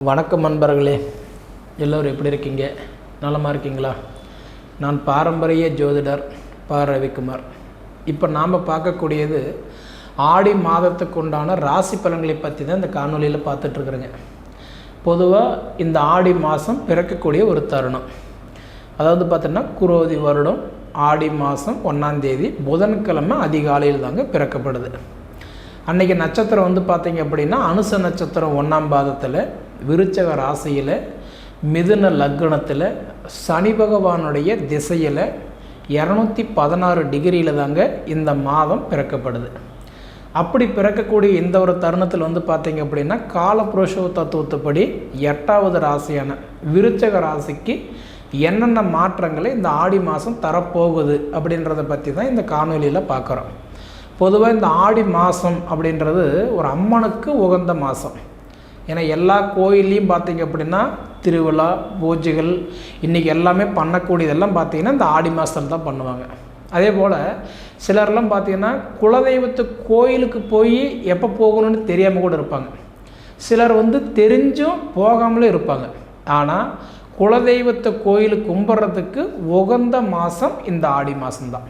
வணக்கம் நண்பர்களே, எல்லோரும் எப்படி இருக்கீங்க? நலமாக இருக்கீங்களா? நான் பாரம்பரிய ஜோதிடர் ப. ரவிக்குமார். இப்போ நாம் பார்க்கக்கூடியது ஆடி மாதத்துக்கு உண்டான ராசி பலன்களை பற்றி தான் இந்த காணொலியில் பார்த்துட்ருக்குறேங்க. பொதுவாக இந்த ஆடி மாதம் பிறக்கக்கூடிய ஒரு தருணம், அதாவது பார்த்தோன்னா குரோதி வருடம் ஆடி மாதம் 1ஆம் தேதி புதன்கிழமை அதிகாலையில் தாங்க பிறக்கப்படுது. அன்றைக்கி நட்சத்திரம் வந்து பார்த்திங்க அப்படின்னா அனுச நட்சத்திரம் 1ஆம் பாதத்தில் விருச்சக ராசியில் மிதுன லக்னத்தில் சனி பகவானுடைய திசையில் 216 டிகிரியில் தாங்க இந்த மாதம் பிறக்கப்படுது. அப்படி பிறக்கக்கூடிய இந்த ஒரு தருணத்தில் வந்து பார்த்திங்க அப்படின்னா காலபுருஷ தத்துவத்துப்படி 8வது ராசியான விருச்சக ராசிக்கு என்னென்ன மாற்றங்களை இந்த ஆடி மாதம் தரப்போகுது அப்படின்றத பற்றி தான் இந்த காணொலியில் பார்க்குறோம். பொதுவாக இந்த ஆடி மாதம் அப்படின்றது ஒரு அம்மனுக்கு உகந்த மாதம். ஏன்னா எல்லா கோயில்லையும் பார்த்திங்க அப்படின்னா திருவிழா பூஜைகள் இன்றைக்கி எல்லாமே பண்ணக்கூடியதெல்லாம் பார்த்திங்கன்னா இந்த ஆடி மாதத்தில் தான் பண்ணுவாங்க. அதே போல் சிலர்லாம் பார்த்திங்கன்னா குலதெய்வத்து கோயிலுக்கு போய் எப்போ போகணும்னு தெரியாமல் கூட இருப்பாங்க. சிலர் வந்து தெரிஞ்சும் போகாமலே இருப்பாங்க. ஆனால் குலதெய்வத்தை கோயிலுக்கு கும்பிட்றதுக்கு உகந்த மாதம் இந்த ஆடி மாதம்தான்.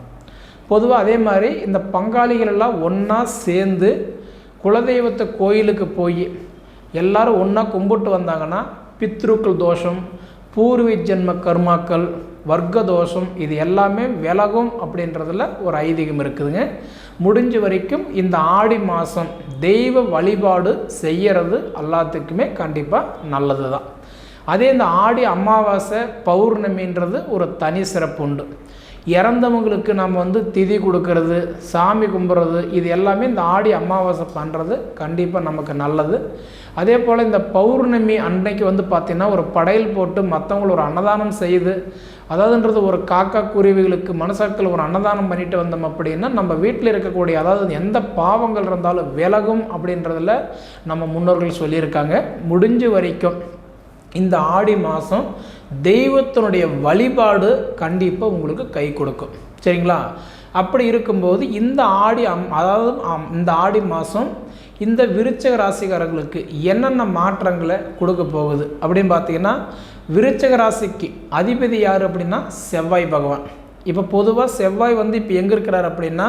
பொதுவாக அதே மாதிரி இந்த பங்காளிகள் எல்லாம் ஒன்றா சேர்ந்து குலதெய்வத்தை கோயிலுக்கு போய் எல்லோரும் ஒன்றா கும்பிட்டு வந்தாங்கன்னா பித்ருக்கள் தோஷம், பூர்வீ ஜென்ம கர்மாக்கள், வர்க்க தோஷம் இது எல்லாமே விலகும் அப்படின்றதுல ஒரு ஐதீகம் இருக்குதுங்க. முடிஞ்ச வரைக்கும் இந்த ஆடி மாதம் தெய்வ வழிபாடு செய்கிறது எல்லாத்துக்குமே கண்டிப்பாக நல்லது தான். அதே இந்த ஆடி அமாவாசை பௌர்ணமின்றது ஒரு தனி சிறப்பு உண்டு. இறந்தவங்களுக்கு நம்ம வந்து திதி கொடுக்கறது, சாமி கும்பிட்றது இது எல்லாமே இந்த ஆடி அமாவாசை பண்ணுறது கண்டிப்பாக நமக்கு நல்லது. அதே போல் இந்த பௌர்ணமி அன்னைக்கு வந்து பார்த்திங்கன்னா ஒரு படையல் போட்டு மற்றவங்களை ஒரு அன்னதானம் செய்து, அதாவதுன்றது ஒரு காக்கா குருவிகளுக்கு மனசாக்கள் ஒரு அன்னதானம் பண்ணிட்டு வந்தோம் அப்படின்னா நம்ம வீட்டில் இருக்கக்கூடிய அதாவது எந்த பாவங்கள் இருந்தாலும் விலகும் அப்படின்றதில் நம்ம முன்னோர்கள் சொல்லியிருக்காங்க. முடிஞ்ச வரைக்கும் இந்த ஆடி மாதம் தெய்வத்தினுடைய வழிபாடு கண்டிப்பாக உங்களுக்கு கை கொடுக்கும், சரிங்களா? அப்படி இருக்கும்போது இந்த இந்த ஆடி மாதம் இந்த விருச்சக ராசிக்காரர்களுக்கு என்னென்ன மாற்றங்களை கொடுக்க போகுது அப்படின்னு பார்த்தீங்கன்னா, விருச்சக ராசிக்கு அதிபதி யார் அப்படின்னா செவ்வாய் பகவான். இப்போ பொதுவாக செவ்வாய் வந்து இப்போ எங்கே இருக்கிறார் அப்படின்னா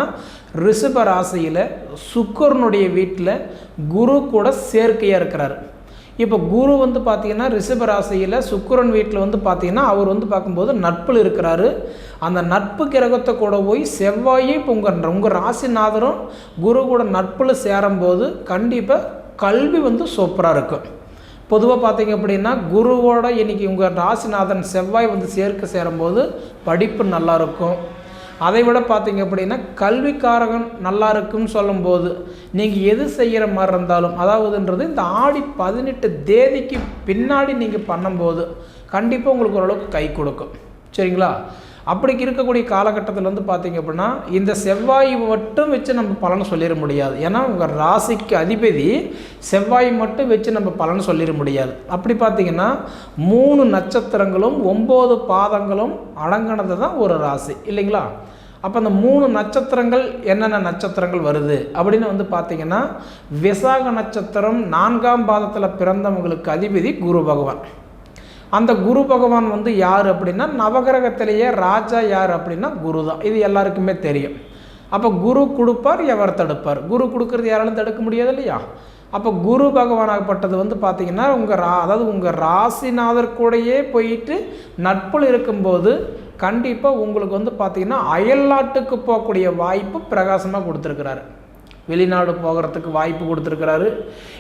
ரிஷப ராசியில் சுக்கிரனுடைய வீட்டில் குரு கூட சேர்க்கையாக இருக்கிறார். இப்போ குரு வந்து பார்த்திங்கன்னா ரிஷப ராசியில் சுக்கிரன் வீட்டில் வந்து பார்த்திங்கன்னா அவர் வந்து பார்க்கும்போது நட்பில் இருக்கிறாரு. அந்த நட்பு கிரகத்தை கூட போய் செவ்வாயே இப்போ உங்கள் ராசிநாதரும் குரு கூட நட்பில் சேரும்போது கண்டிப்பாக கல்வி வந்து சூப்பராக இருக்கும். பொதுவாக பார்த்திங்க அப்படின்னா குருவோட இன்றைக்கி உங்கள் ராசிநாதன் செவ்வாய் வந்து சேரும்போது படிப்பு நல்லாயிருக்கும். அதை விட பார்த்திங்க அப்படின்னா கல்விக்காரகன் நல்லா இருக்குன்னு சொல்லும்போது நீங்கள் எது செய்கிற மாதிரி இருந்தாலும் அதாவதுன்றது இந்த ஆடி 18 தேதிக்கு பின்னாடி நீங்கள் பண்ணும்போது கண்டிப்பாக உங்களுக்கு ஓரளவுக்கு கை கொடுக்கும், சரிங்களா? அப்படி இருக்கக்கூடிய காலகட்டத்தில் வந்து பார்த்திங்க அப்படின்னா இந்த செவ்வாய் மட்டும் வச்சு நம்ம பலன் சொல்லிட முடியாது. ஏன்னா உங்கள் ராசிக்கு அதிபதி செவ்வாய் மட்டும் வச்சு நம்ம பலன் சொல்லிட முடியாது. அப்படி பார்த்திங்கன்னா 3 நட்சத்திரங்களும் 9 பாதங்களும் அடங்கினது தான் ஒரு ராசி இல்லைங்களா? அப்போ அந்த 3 நட்சத்திரங்கள் என்னென்ன நட்சத்திரங்கள் வருது அப்படின்னு வந்து பார்த்திங்கன்னா விசாக நட்சத்திரம் 4ஆம் பாதத்தில் பிறந்தவங்களுக்கு அதிபதி குரு பகவான். அந்த குரு பகவான் வந்து யார் அப்படின்னா நவகிரகத்திலேயே ராஜா யார் அப்படின்னா குரு தான். இது எல்லாருக்குமே தெரியும். அப்போ குரு கொடுப்பார், எவர் தடுப்பார்? குரு கொடுக்கறது யாராலும் தடுக்க முடியாது இல்லையா? அப்போ குரு பகவானாகப்பட்டது வந்து பார்த்திங்கன்னா உங்கள் ராசிநாதர் கூடயே போயிட்டு நட்பில் இருக்கும்போது கண்டிப்பாக உங்களுக்கு வந்து பார்த்திங்கன்னா அயல்நாட்டுக்கு போகக்கூடிய வாய்ப்பு பிரகாசமாக கொடுத்துருக்கிறாரு. வெளிநாடு போகிறதுக்கு வாய்ப்பு கொடுத்துருக்கிறாரு.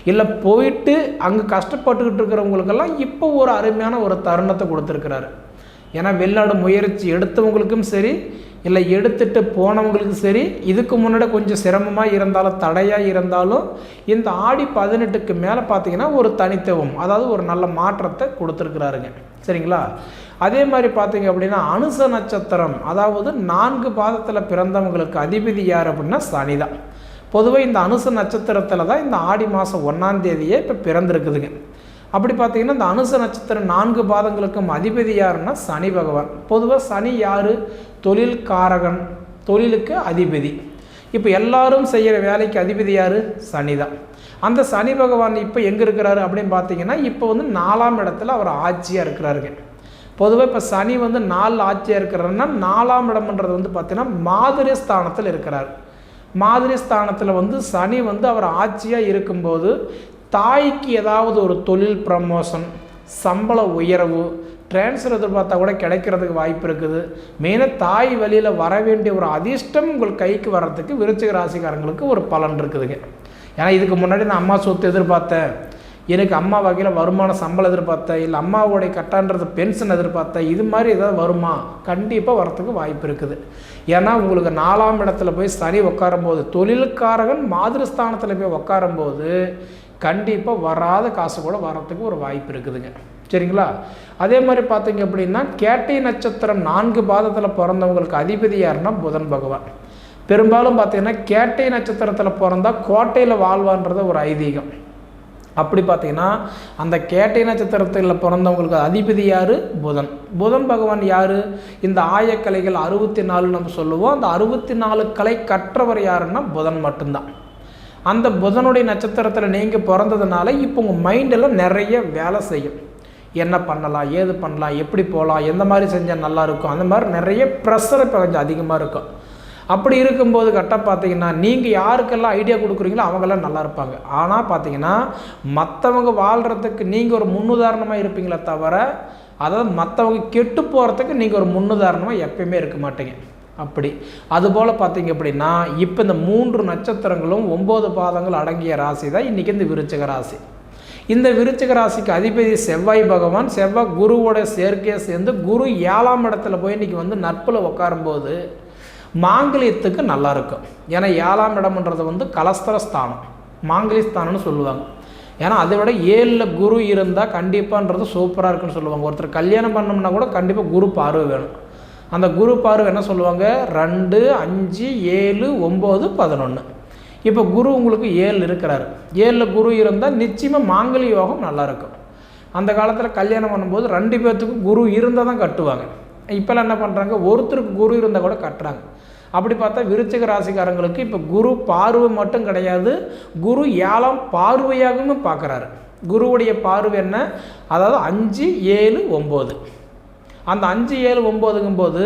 இல்லை போயிட்டு அங்கே கஷ்டப்பட்டுக்கிட்டு இருக்கிறவங்களுக்கெல்லாம் இப்போ ஒரு அருமையான ஒரு தருணத்தை கொடுத்துருக்கிறாரு. ஏன்னா வெளிநாடு முயற்சி எடுத்தவங்களுக்கும் சரி, இல்லை எடுத்துகிட்டு போனவங்களுக்கும் சரி, இதுக்கு முன்னாடி கொஞ்சம் சிரமமாக இருந்தாலும் தடையாக இருந்தாலும் இந்த ஆடி 18க்கு மேலே பார்த்திங்கன்னா ஒரு தனித்துவம் அதாவது ஒரு நல்ல மாற்றத்தை கொடுத்துருக்குறாருங்க, சரிங்களா? அதே மாதிரி பார்த்திங்க அப்படின்னா அனுச நட்சத்திரம் அதாவது 4 பாதத்தில் பிறந்தவங்களுக்கு அதிபதி யார் அப்படின்னா சனி தான். பொதுவாக இந்த அனுச நட்சத்திரத்தில் தான் இந்த ஆடி மாதம் 1ஆம் தேதியே இப்போ பிறந்திருக்குதுங்க. அப்படி பார்த்திங்கன்னா இந்த அனுச நட்சத்திரம் 4 பாதங்களுக்கும் அதிபதி யாருன்னா சனி பகவான். பொதுவாக சனி யார்? தொழில் காரகன், தொழிலுக்கு அதிபதி. இப்போ எல்லாரும் செய்கிற வேலைக்கு அதிபதி யார்? சனி தான். அந்த சனி பகவான் இப்போ எங்கே இருக்கிறாரு அப்படின்னு பார்த்தீங்கன்னா இப்போ வந்து 4ஆம் இடத்துல அவர் ஆட்சியாக இருக்கிறாருங்க. பொதுவாக இப்போ சனி வந்து 4 ஆட்சியாக இருக்கிறாருன்னா 4ஆம் இடம்ன்றது வந்து பார்த்தீங்கன்னா மாதிரி ஸ்தானத்தில் இருக்கிறார். மாதிரி ஸ்தானத்தில் வந்து சனி வந்து அவர் ஆட்சியாக இருக்கும்போது தாய்க்கு ஏதாவது ஒரு தொழில் ப்ரமோஷன், சம்பள உயர்வு, டிரான்ஸ்ஃபர் எதிர்பார்த்தா கூட கிடைக்கிறதுக்கு வாய்ப்பு இருக்குது. மெயினாக தாய் வழியில் வர வேண்டிய ஒரு அதிர்ஷ்டம் உங்கள் கைக்கு வர்றதுக்கு விருச்சிக ராசிக்காரங்களுக்கு ஒரு பலன் இருக்குதுங்க. ஏன்னா இதுக்கு முன்னாடி நான் அம்மா சொத்து எதிர்பார்த்தேன், எனக்கு அம்மா வகையில் வருமான சம்பளம் எதிர்பார்த்தேன், இல்லை அம்மாவோடைய கட்டான்றது பென்ஷன் எதிர்பார்த்தேன், இது மாதிரி ஏதாவது வருமா? கண்டிப்பாக வரத்துக்கு வாய்ப்பு இருக்குது. ஏன்னா உங்களுக்கு 4ஆம் இடத்துல போய் சனி உட்காரும்போது, தொழிலுக்காரகன் மாதிரி ஸ்தானத்தில் போய் உட்காரும்போது கண்டிப்பாக வராத காசு கூட வரத்துக்கு ஒரு வாய்ப்பு இருக்குதுங்க. சரிங்களா? அதே மாதிரி பார்த்தீங்க அப்படின்னா கேட்டை நட்சத்திரம் 4 பாதத்தில் பிறந்தவங்களுக்கு அதிபதி யாருன்னா புதன் பகவான். பெரும்பாலும் பார்த்தீங்கன்னா கேட்டை நட்சத்திரத்தில் பிறந்தால் கோட்டையில் வாழ்வான்றது ஒரு ஐதீகம். அப்படி பார்த்தீங்கன்னா அந்த கேட்டை நட்சத்திரத்தில் பிறந்தவங்களுக்கு அதிபதி யார்? புதன். புதன் பகவான் யார்? இந்த ஆயக்கலைகள் 64 நம்ம சொல்லுவோம். அந்த 64 கலை கற்றவர் யாருன்னா புதன் மட்டும்தான். அந்த புதனுடைய நட்சத்திரத்தில் நீங்கள் பிறந்ததுனால இப்போ உங்கள் மைண்டில் நிறைய வேலை செய்யும். என்ன பண்ணலாம், ஏது பண்ணலாம், எப்படி போகலாம், எந்த மாதிரி செஞ்சால் நல்லாயிருக்கும், அந்த மாதிரி நிறைய ப்ரெஷர் இப்போ கொஞ்சம் அதிகமாக இருக்கும். அப்படி இருக்கும்போது கரெக்டாக பார்த்தீங்கன்னா நீங்கள் யாருக்கெல்லாம் ஐடியா கொடுக்குறீங்களோ அவங்கெல்லாம் நல்லா இருப்பாங்க. ஆனால் பார்த்தீங்கன்னா மற்றவங்க வாழ்கிறதுக்கு நீங்கள் ஒரு முன்னுதாரணமாக இருப்பீங்களே தவிர, அதாவது மற்றவங்க கெட்டு போகிறதுக்கு நீங்கள் ஒரு முன்னுதாரணமாக எப்பயுமே இருக்க மாட்டீங்க. அப்படி அதுபோல் பார்த்தீங்க அப்படின்னா இப்போ இந்த 3 நட்சத்திரங்களும் 9 பாதங்கள் அடங்கிய ராசி தான் இன்றைக்கி இந்த விருச்சிக ராசி. இந்த விருச்சிக ராசிக்கு அதிபதி செவ்வாய் பகவான். செவ்வாய் குருவோட சேர்க்கையை சேர்ந்து குரு 7ஆம் இடத்துல போய் இன்றைக்கி வந்து நட்பில் உட்காரும்போது மாங்கலியத்துக்கு நல்லாயிருக்கும். ஏன்னா 7ஆம் இடம்ன்றது வந்து கலஸ்தரஸ்தானம், மாங்கலிஸ்தானம்னு சொல்லுவாங்க. ஏன்னா அதை விட 7ல் குரு இருந்தால் கண்டிப்பான்றது சூப்பராக இருக்குன்னு சொல்லுவாங்க. ஒருத்தர் கல்யாணம் பண்ணோம்னா கூட கண்டிப்பாக குரு பார்வை வேணும். அந்த குரு பார்வை என்ன சொல்லுவாங்க? 2, 5, 7, 9, 11. இப்போ குரு உங்களுக்கு 7 இருக்கிறாரு. 7ல் குரு இருந்தால் நிச்சயமாக மாங்கல்ய யோகம் நல்லாயிருக்கும். அந்த காலத்தில் கல்யாணம் பண்ணும்போது 2 பேர்த்துக்கும் குரு இருந்தால் தான் கட்டுவாங்க. இப்போல்லாம் என்ன பண்ணுறாங்க, ஒருத்தருக்கு குரு இருந்தால் கூட கட்டுறாங்க. அப்படி பார்த்தா விருச்சிக ராசிக்காரங்களுக்கு இப்போ குரு பார்வை மட்டும் கிடையாது, குரு 7ஆம் பார்வையாகவும் பார்க்குறாரு. குருவுடைய பார்வை என்ன? அதாவது 5, 7, 9. அந்த 5, 7, 9ங்கும்போது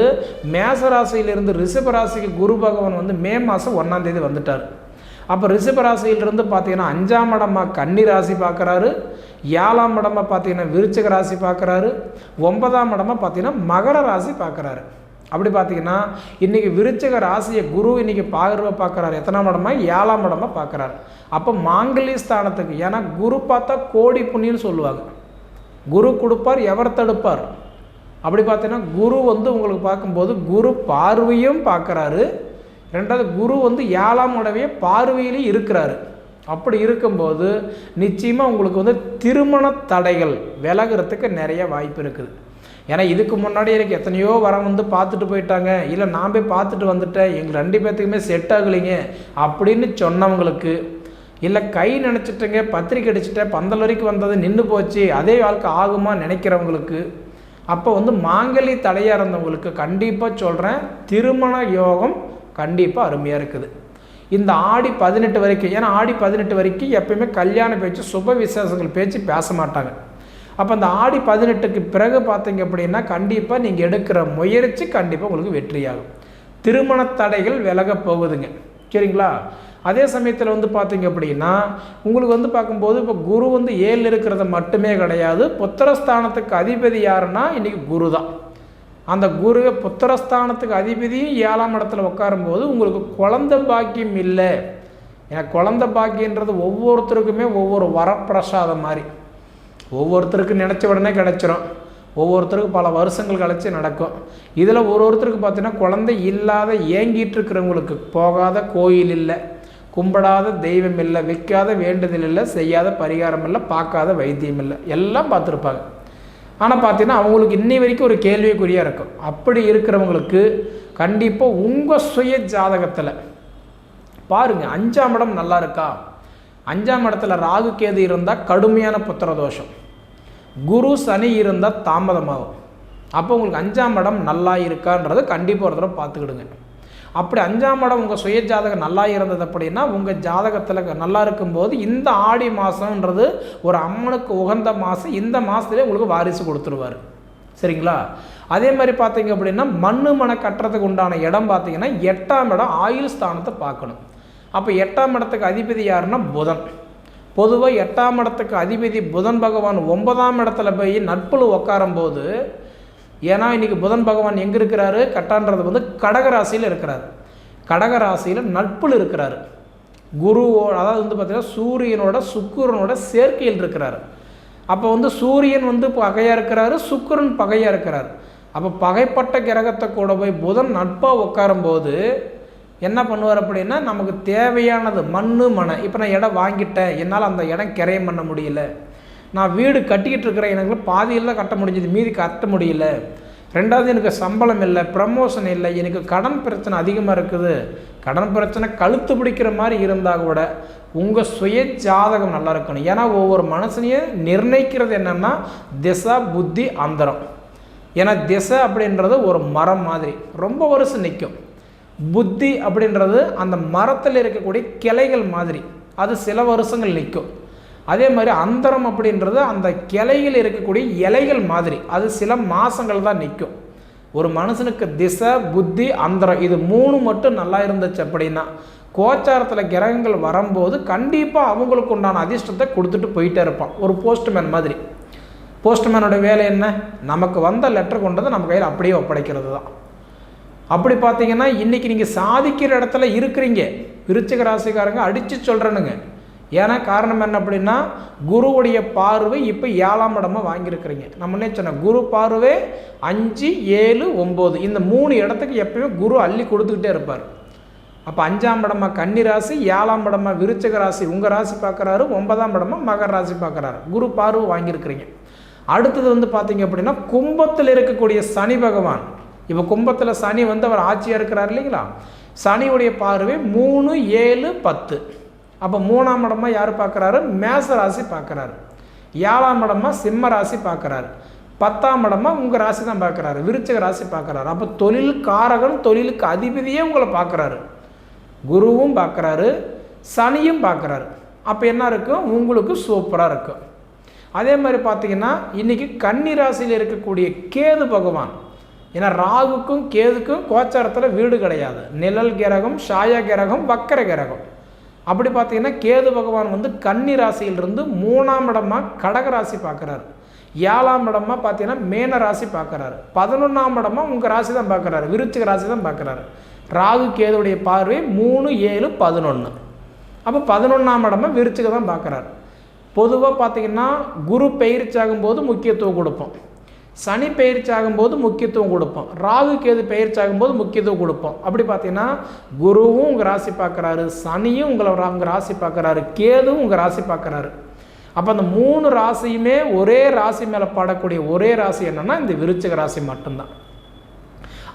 மேசராசியிலிருந்து ரிஷபராசிக்கு குரு பகவான் வந்து மே மாதம் 1ஆம் தேதி வந்துட்டார். அப்போ ரிஷபராசியிலிருந்து பார்த்தீங்கன்னா 5ஆம் இடமாக கன்னி ராசி பார்க்குறாரு, 7ஆம் இடமாக பார்த்தீங்கன்னா விருச்சிக ராசி பார்க்குறாரு, 9ஆம் இடமாக பார்த்தீங்கன்னா மகர ராசி பார்க்குறாரு. அப்படி பார்த்தீங்கன்னா இன்றைக்கி விருச்சிக ராசியை குரு இன்றைக்கி பார்க்குறாரு. எத்தனாம் இடமாக? 7ஆம் இடமாக பார்க்குறாரு. அப்போ மாங்கல்ய ஸ்தானத்துக்கு, ஏன்னா குரு பார்த்தா கோடி புண்ணியன்னு சொல்லுவாங்க. குரு கொடுப்பார், எவர் தடுப்பார். அப்படி பார்த்தீங்கன்னா குரு வந்து உங்களுக்கு பார்க்கும்போது குரு பார்வையும் பார்க்குறாரு, 2வது குரு வந்து 7ஆம் இடவே பார்வையிலேயே இருக்கிறாரு. அப்படி இருக்கும்போது நிச்சயமாக உங்களுக்கு வந்து திருமண தடைகள் விலகிறதுக்கு நிறைய வாய்ப்பு இருக்குது. ஏன்னா இதுக்கு முன்னாடி எனக்கு எத்தனையோ வரம் வந்து பார்த்துட்டு போயிட்டாங்க, இல்லை நான் போய் பார்த்துட்டு வந்துட்டேன், எங்கள் 2 பேர்த்துக்குமே செட் ஆகலைங்க அப்படின்னு சொன்னவங்களுக்கு, இல்லை கை நினச்சிட்டுங்க பத்திரிக்கை அடிச்சுட்டேன் பந்தல் வரைக்கும் வந்தது நின்று போச்சு அதே வாழ்க்கை ஆகுமா நினைக்கிறவங்களுக்கு, அப்போ வந்து மாங்கல்ய தடையாக இருந்தவங்களுக்கு கண்டிப்பாக சொல்கிறேன் திருமண யோகம் கண்டிப்பாக அருமையாக இருக்குது. இந்த ஆடி 18 வரைக்கும், ஏன்னா ஆடி 18 வரைக்கும் எப்பயுமே கல்யாண பேச்சு சுப விசேஷங்கள் பேச்சு பேச மாட்டாங்க. அப்போ அந்த ஆடி 18க்கு பிறகு பார்த்தீங்க அப்படின்னா கண்டிப்பாக நீங்கள் எடுக்கிற முயற்சி கண்டிப்பாக உங்களுக்கு வெற்றியாகும். திருமண தடைகள் விலக போகுதுங்க. சரிங்களா? அதே சமயத்தில் வந்து பார்த்தீங்க அப்படின்னா உங்களுக்கு வந்து பார்க்கும்போது இப்போ குரு வந்து 7 இருக்கிறது மட்டுமே கிடையாது, புத்திரஸ்தானத்துக்கு அதிபதி யாருன்னா இன்றைக்கி குரு தான். அந்த குருவை புத்திரஸ்தானத்துக்கு அதிபதியும் 7ஆம் இடத்துல உட்காரும்போது உங்களுக்கு குழந்தை பாக்கியம் இல்லை. ஏன்னா குழந்தை பாக்கியன்றது ஒவ்வொருத்தருக்குமே ஒவ்வொரு வரப்பிரசாதம் மாதிரி, ஒவ்வொருத்தருக்கு நினச்ச உடனே கிடச்சிரும், ஒவ்வொருத்தருக்கும் பல வருஷங்கள் கழிச்சு நடக்கும். இதில் ஒருத்தருக்கு பார்த்தீங்கன்னா குழந்தை இல்லாத ஏங்கிட்டு இருக்கிறவங்களுக்கு போகாத கோயில் இல்லை, கும்பிடாத தெய்வம் இல்லை, வைக்காத வேண்டுதல் இல்லை, செய்யாத பரிகாரம் இல்லை, பார்க்காத வைத்தியம் இல்லை, எல்லாம் பார்த்துருப்பாங்க. ஆனால் பார்த்தீங்கன்னா அவங்களுக்கு இன்னி வரைக்கும் ஒரு கேள்விக்குறியாக இருக்கும். அப்படி இருக்கிறவங்களுக்கு கண்டிப்பாக உங்கள் சுய ஜாதகத்தில் பாருங்கள் 5ஆம் இடம் நல்லா இருக்கா, 5ஆம் இடத்துல ராகு கேது இருந்தால் கடுமையான புத்திரதோஷம், குரு சனி இருந்தால் தாமதமாகும். அப்போ உங்களுக்கு 5ஆம் இடம் நல்லா இருக்கான்றது கண்டிப்பாக ஒரு தடவை பார்த்துக்கிடுங்க. அப்படி 5ஆம் இடம் உங்கள் சுய ஜாதகம் நல்லா இருந்தது அப்படின்னா உங்கள் ஜாதகத்தில் நல்லா இருக்கும்போது இந்த ஆடி மாதம்ன்றது ஒரு அம்மனுக்கு உகந்த மாதம். இந்த மாதத்துலேயே உங்களுக்கு வாரிசு கொடுத்துருவார். சரிங்களா? அதே மாதிரி பார்த்தீங்க அப்படின்னா மண்ணு மனை கட்டுறதுக்கு உண்டான இடம் பார்த்தீங்கன்னா 8ஆம் இடம் ஆயுள் ஸ்தானத்தை பார்க்கணும். அப்போ 8ஆம் இடத்துக்கு அதிபதி யாருன்னா புதன். பொதுவாக 8ஆம் இடத்துக்கு அதிபதி புதன் பகவான் 9ஆம் இடத்துல போய் நட்புல உட்காரும்போது, ஏன்னா இன்றைக்கி புதன் பகவான் எங்கே இருக்கிறாரு? கட்டான்றது வந்து கடகராசியில் இருக்கிறார். கடகராசியில் நட்புல இருக்கிறார். குருவோ அதாவது வந்து பார்த்திங்கன்னா சூரியனோட சுக்கிரனோட சேர்க்கையில் இருக்கிறார். அப்போ வந்து சூரியன் வந்து பகையாக இருக்கிறாரு, சுக்கிரன் பகையாக இருக்கிறார். அப்போ பகைப்பட்ட கிரகத்தை கூட போய் புதன் நட்பாக உட்காரும்போது என்ன பண்ணுவார் அப்படின்னா, நமக்கு தேவையானது மண்ணு மனை. இப்போ நான் இடம் வாங்கிட்டேன், என்னால் அந்த இடம் கிரயம் பண்ண முடியல. நான் வீடு கட்டிக்கிட்டு இருக்கிறேன், எனக்கு பாதியில் தான் கட்ட முடிஞ்சது, மீதி கட்ட முடியல. ரெண்டாவது எனக்கு சம்பளம் இல்லை, ப்ரமோஷன் இல்லை, எனக்கு கடன் பிரச்சனை அதிகமாக இருக்குது. கடன் பிரச்சனை கழுத்து பிடிக்கிற மாதிரி இருந்தால் கூட உங்கள் சுய ஜாதகம் நல்லா இருக்கணும். ஏன்னா ஒவ்வொரு மனுஷனையும் நிர்ணயிக்கிறது என்னென்னா திசை புத்தி அந்தரம். ஏன்னா திசை அப்படின்றது ஒரு மரம் மாதிரி ரொம்ப வருஷம் நிற்கும். புத்தி அப்படின்றது அந்த மரத்தில் இருக்கக்கூடிய கிளைகள் மாதிரி, அது சில வருஷங்கள் நிற்கும். அதே மாதிரி அந்தரம் அப்படின்றது அந்த கிளையில் இருக்கக்கூடிய இலைகள் மாதிரி, அது சில மாதங்கள் தான் நிற்கும். ஒரு மனுஷனுக்கு திசை புத்தி அந்தரம் இது 3 மட்டும் நல்லா இருந்துச்சு அப்படின்னா கோச்சாரத்தில் கிரகங்கள் வரும்போது கண்டிப்பாக அவங்களுக்கு உண்டான அதிர்ஷ்டத்தை கொடுத்துட்டு போயிட்டே இருப்பான். ஒரு போஸ்ட்மேன் மாதிரி. போஸ்ட்மேனோட வேலை என்ன? நமக்கு வந்த லெட்டர் கொண்டதை நம்ம கையில் அப்படியே ஒப்படைக்கிறது தான். அப்படி பார்த்தீங்கன்னா இன்றைக்கி நீங்கள் சாதிக்கிற இடத்துல இருக்கிறீங்க. விருச்சிக ராசிக்காரங்க அடித்து சொல்கிறேனுங்க. ஏன்னா காரணம் என்ன அப்படின்னா குருவுடைய பார்வை இப்போ 7ஆம் இடமாக வாங்கியிருக்கிறீங்க. நம்ம என்ன சொன்னோம்? குரு பார்வை 5, 7, 9 இந்த 3 இடத்துக்கு எப்பயுமே குரு அள்ளி கொடுத்துக்கிட்டே இருப்பார். அப்போ 5ஆம் இடமா கன்னி ராசி, 7ஆம் இடமா விருச்சிக ராசி உங்கள் ராசி பார்க்குறாரு, 9ஆம் இடமா மகர ராசி பார்க்குறாரு. குரு பார்வை வாங்கியிருக்கிறீங்க. அடுத்தது வந்து பார்த்தீங்க அப்படின்னா கும்பத்தில் இருக்கக்கூடிய சனி பகவான். இப்போ கும்பத்தில் சனி வந்து அவர் ஆட்சியாக இருக்கிறார் இல்லைங்களா? சனியுடைய பார்வை 3, 7, 10. அப்போ 3ஆம் இடமா யார் பார்க்குறாரு? மேச ராசி பார்க்குறாரு. 7ஆம் இடமா சிம்ம ராசி பார்க்குறாரு. 10ஆம் இடமா உங்கள் ராசி தான் பார்க்குறாரு, விருச்சிக ராசி பார்க்குறாரு. அப்போ தொழில் காரகன், தொழிலுக்கு அதிபதியே உங்களை பார்க்குறாரு. குருவும் பார்க்குறாரு, சனியும் பார்க்குறாரு. அப்போ என்ன இருக்கும்? உங்களுக்கு சூப்பராக இருக்கும். அதே மாதிரி பார்த்தீங்கன்னா இன்றைக்கி கன்னி ராசியில் இருக்கக்கூடிய கேது பகவான். ஏன்னா ராகுக்கும் கேதுக்கும் கோச்சாரத்தில் வீடு கிடையாது. நிழல் கிரகம், சாய கிரகம், வக்கர கிரகம். அப்படி பார்த்தீங்கன்னா கேது பகவான் வந்து கன்னி ராசியிலிருந்து 3ஆம் இடமா கடக ராசி பார்க்குறாரு. 7ஆம் இடமா பார்த்தீங்கன்னா மேன ராசி பார்க்குறாரு. 11ஆம் இடமா உங்கள் ராசி தான் பார்க்குறாரு, விருச்சிக ராசி தான் பார்க்குறாரு. ராகு கேதுடைய பார்வை 3, 7, 11. அப்போ 11ஆம் இடமா விருச்சிக தான் பார்க்குறாரு. பொதுவாக பார்த்தீங்கன்னா குரு பயிற்சி ஆகும்போது முக்கியத்துவம் கொடுப்போம், சனி பயிற்சி ஆகும்போது முக்கியத்துவம் கொடுப்போம், ராகு கேது பயிற்சி ஆகும்போது முக்கியத்துவம் கொடுப்போம். அப்படி பார்த்தீங்கன்னா குருவும் உங்கள் ராசி பார்க்குறாரு, சனியும் உங்கள் ராசி பார்க்குறாரு, கேதுவும் உங்கள் ராசி பார்க்குறாரு. அப்போ அந்த 3 ராசியுமே ஒரே ராசி மேலே பாடக்கூடிய ஒரே ராசி என்னென்னா இந்த விருச்சிக ராசி மட்டும்தான்.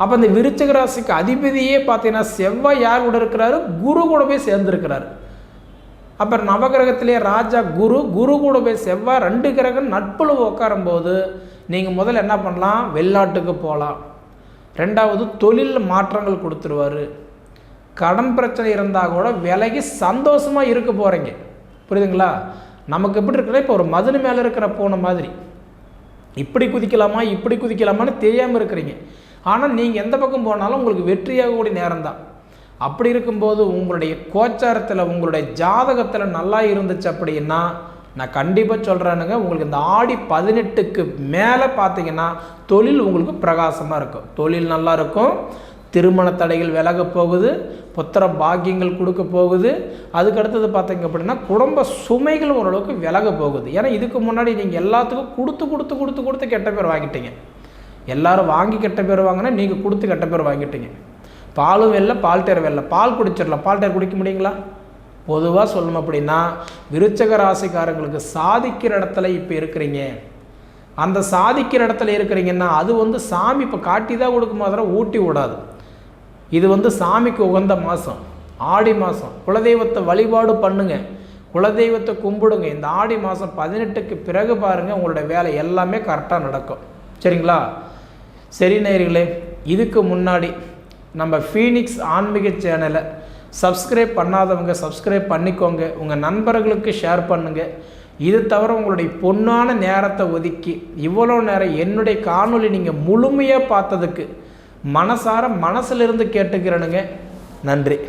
அப்போ இந்த விருச்சிக ராசிக்கு அதிபதியே பார்த்தீங்கன்னா செவ்வாய் யார் கூட இருக்கிறாரு? குரு கூட போய் சேர்ந்துருக்கிறாரு. அப்போ நவகிரகத்திலே ராஜா குரு, குரு கூட போய் செவ்வாய் 2 கிரகம் நட்புல உட்காரும்போது நீங்கள் முதல்ல என்ன பண்ணலாம்? வெளிநாட்டுக்கு போகலாம். ரெண்டாவது தொழில் மாற்றங்கள் கொடுத்துருவார். கடன் பிரச்சனை இருந்தால் கூட விலகி சந்தோஷமாக இருக்க போகிறீங்க. புரியுதுங்களா? நமக்கு எப்படி இருக்குன்னா இப்போ ஒரு மதில் மேலே இருக்கிற பூனை மாதிரி இப்படி குதிக்கலாமா இப்படி குதிக்கலாமான்னு தெரியாமல் இருக்கிறீங்க. ஆனால் நீங்கள் எந்த பக்கம் போனாலும் உங்களுக்கு வெற்றியாகக்கூடிய நேரம் தான். அப்படி இருக்கும்போது உங்களுடைய கோச்சாரத்தில் உங்களுடைய ஜாதகத்தில் நல்லா இருந்துச்சு அப்படின்னா நான் கண்டிப்பாக சொல்கிறேனுங்க, உங்களுக்கு இந்த ஆடி 18க்கு மேலே பார்த்தீங்கன்னா தொழில் உங்களுக்கு பிரகாசமாக இருக்கும். தொழில் நல்லா இருக்கும், திருமண தடைகள் விலக போகுது, புத்திர பாக்கியங்கள் கொடுக்க போகுது. அதுக்கடுத்தது பார்த்தீங்க அப்படின்னா குடும்ப சுமைகள் ஓரளவுக்கு விலக போகுது. ஏன்னா இதுக்கு முன்னாடி நீங்கள் எல்லாத்துக்கும் கொடுத்து கெட்ட பேர் வாங்கிட்டீங்க. எல்லோரும் வாங்கி கெட்ட பேர் வாங்கினா நீங்கள் கொடுத்து கெட்ட பேர் வாங்கிட்டீங்க. பாலும் வெல்ல பால் டேர் வெல்ல, பால் குடிச்சிடலாம், பால் டேர் குடிக்க முடியுங்களா? பொதுவாக சொல்லணும் அப்படின்னா விருச்சிக ராசிக்காரங்களுக்கு சாதிக்கிற இடத்துல இப்போ இருக்கிறீங்க. அந்த சாதிக்கிற இடத்துல இருக்கிறீங்கன்னா அது வந்து சாமி இப்போ காட்டி தான் கொடுக்கும் மாதிரி ஊட்டி விடாது. இது வந்து சாமிக்கு உகந்த மாதம், ஆடி மாதம். குலதெய்வத்தை வழிபாடு பண்ணுங்க, குலதெய்வத்தை கும்பிடுங்க. இந்த ஆடி மாதம் 18க்கு பிறகு பாருங்கள் உங்களோட வேலை எல்லாமே கரெக்டாக நடக்கும். சரிங்களா? சரி நேயர்களே, இதுக்கு முன்னாடி நம்ம ஃபீனிக்ஸ் ஆன்மீக சேனலை சப்ஸ்கிரைப் பண்ணாதவங்க சப்ஸ்கிரைப் பண்ணிக்கோங்க, உங்கள் நண்பர்களுக்கு ஷேர் பண்ணுங்கள். இது தவிர உங்களுடைய பொன்னான நேரத்தை ஒதுக்கி இவ்வளோ நேரம் என்னுடைய காணொளி நீங்கள் முழுமையாக பார்த்ததுக்கு மனசிலிருந்து கேட்டுக்கிறேனுங்க. நன்றி.